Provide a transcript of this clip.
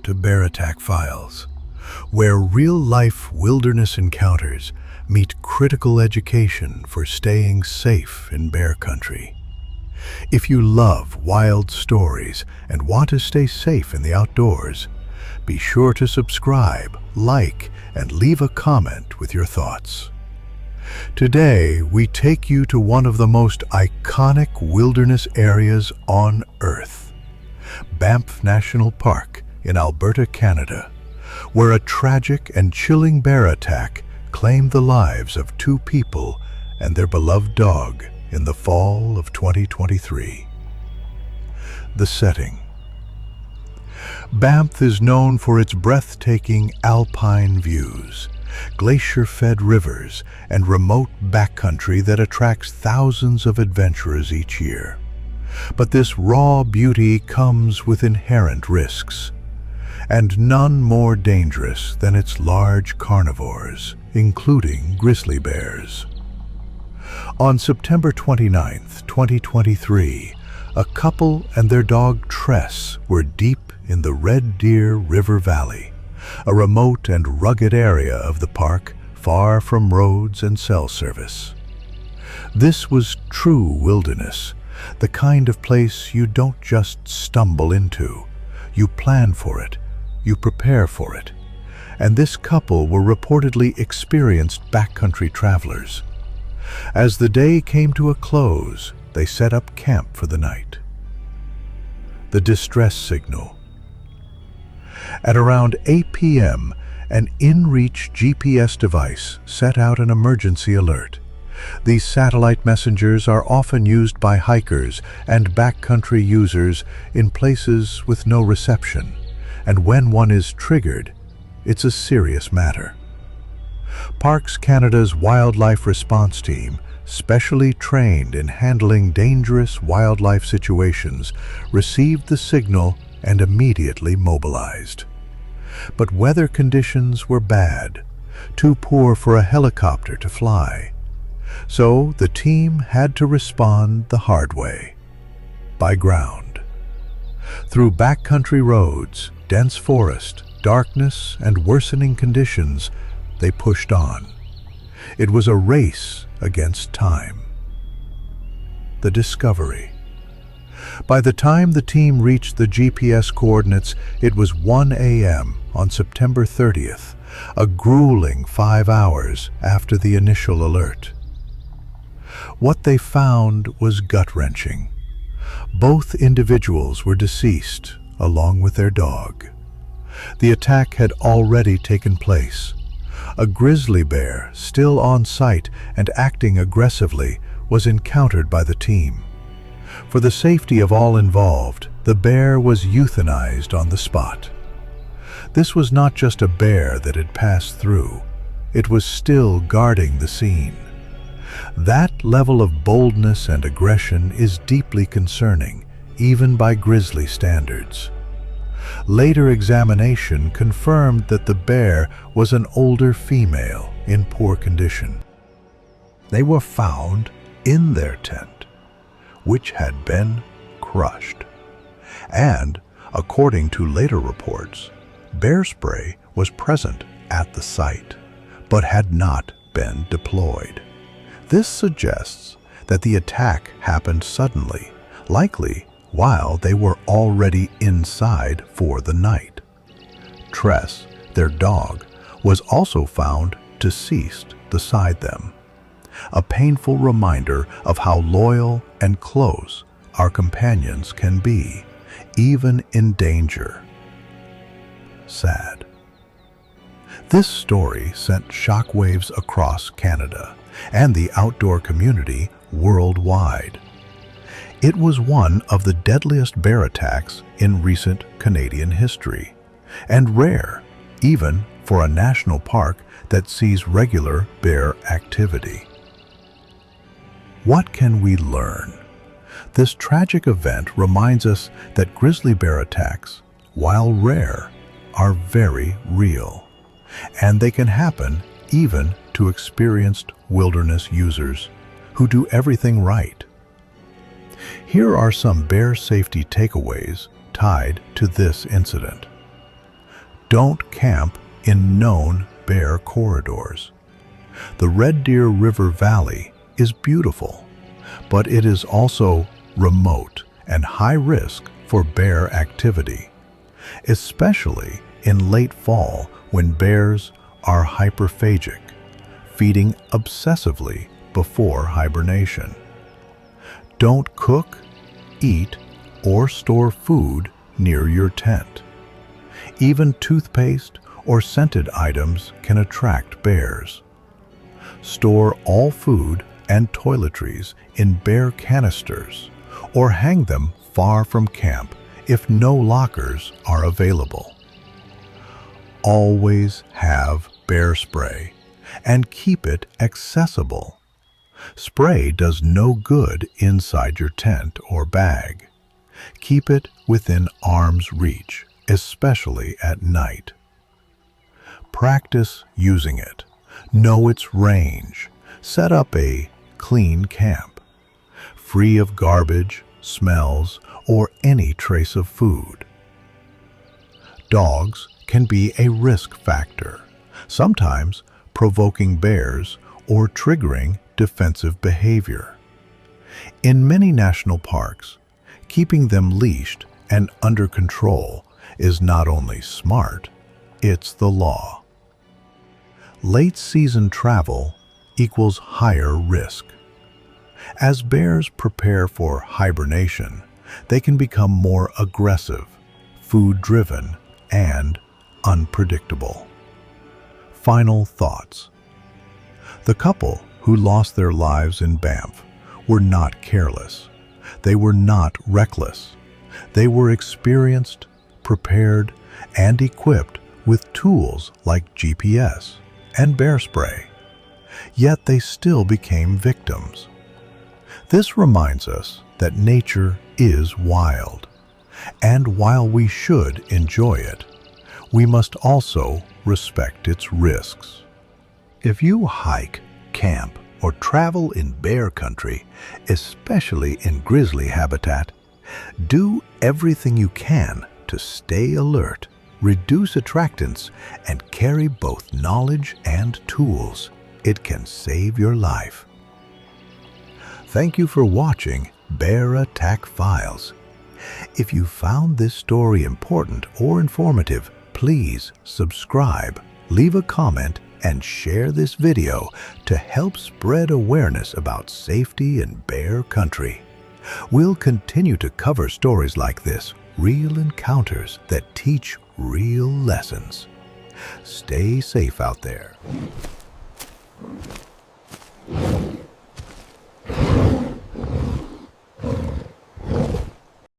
to Bear Attack Files, where real-life wilderness encounters meet critical education for staying safe in bear country. If you love wild stories and want to stay safe in the outdoors, be sure to subscribe, like, and leave a comment with your thoughts. Today, we take you to one of the most iconic wilderness areas on Earth, Banff National Park in Alberta, Canada, where a tragic and chilling bear attack claimed the lives of 2 people and their beloved dog in the fall of 2023. The setting. Banff is known for its breathtaking alpine views, glacier-fed rivers, and remote backcountry that attracts thousands of adventurers each year. But this raw beauty comes with inherent risks, and none more dangerous than its large carnivores, including grizzly bears. On September 29, 2023, a couple and their dog Tress were deep in the Red Deer River Valley, a remote and rugged area of the park far from roads and cell service. This was true wilderness, the kind of place you don't just stumble into. You plan for it, you prepare for it, and this couple were reportedly experienced backcountry travelers. As the day came to a close, they set up camp for the night. The distress signal. At around 8 p.m., an inReach GPS device set out an emergency alert. These satellite messengers are often used by hikers and backcountry users in places with no reception, and when one is triggered, it's a serious matter. Parks Canada's Wildlife Response Team, specially trained in handling dangerous wildlife situations, received the signal and immediately mobilized. But weather conditions were bad, too poor for a helicopter to fly. So the team had to respond the hard way, by ground. Through backcountry roads, dense forest, darkness, and worsening conditions, they pushed on. It was a race against time. The discovery. By the time the team reached the GPS coordinates, it was 1 a.m. on September 30th, a grueling 5 hours after the initial alert. What they found was gut-wrenching. Both individuals were deceased, along with their dog. The attack had already taken place. A grizzly bear, still on site and acting aggressively, was encountered by the team. For the safety of all involved, the bear was euthanized on the spot. This was not just a bear that had passed through. It was still guarding the scene. That level of boldness and aggression is deeply concerning, even by grizzly standards. Later examination confirmed that the bear was an older female in poor condition. They were found in their tent, which had been crushed. And, according to later reports, bear spray was present at the site, but had not been deployed. This suggests that the attack happened suddenly, likely while they were already inside for the night. Tress, their dog, was also found deceased beside them, a painful reminder of how loyal and close our companions can be, even in danger. Sad. This story sent shockwaves across Canada and the outdoor community worldwide. It was one of the deadliest bear attacks in recent Canadian history, and rare, even for a national park that sees regular bear activity. What can we learn? This tragic event reminds us that grizzly bear attacks, while rare, are very real, and they can happen even to experienced wilderness users who do everything right. Here are some bear safety takeaways tied to this incident. Don't camp in known bear corridors. The Red Deer River Valley is beautiful, but it is also remote and high risk for bear activity, especially in late fall when bears are hyperphagic, feeding obsessively before hibernation. Don't cook, eat, or store food near your tent. Even toothpaste or scented items can attract bears. Store all food and toiletries in bear canisters or hang them far from camp if no lockers are available. Always have bear spray and keep it accessible. Spray does no good inside your tent or bag. Keep it within arm's reach, especially at night. Practice using it. Know its range. Set up a clean camp, free of garbage, smells, or any trace of food. Dogs can be a risk factor, sometimes provoking bears or triggering defensive behavior. In many national parks, keeping them leashed and under control is not only smart, it's the law. Late season travel equals higher risk. As bears prepare for hibernation, they can become more aggressive, food-driven, and unpredictable. Final thoughts. The couple who lost their lives in Banff were not careless. They were not reckless. They were experienced, prepared, and equipped with tools like GPS and bear spray. Yet they still became victims. This reminds us that nature is wild, and while we should enjoy it, we must also respect its risks. If you hike, camp, or travel in bear country, especially in grizzly habitat, do everything you can to stay alert, reduce attractants, and carry both knowledge and tools. It can save your life. Thank you for watching Bear Attack Files. If you found this story important or informative, please subscribe, leave a comment, and share this video to help spread awareness about safety in bear country. We'll continue to cover stories like this, real encounters that teach real lessons. Stay safe out there.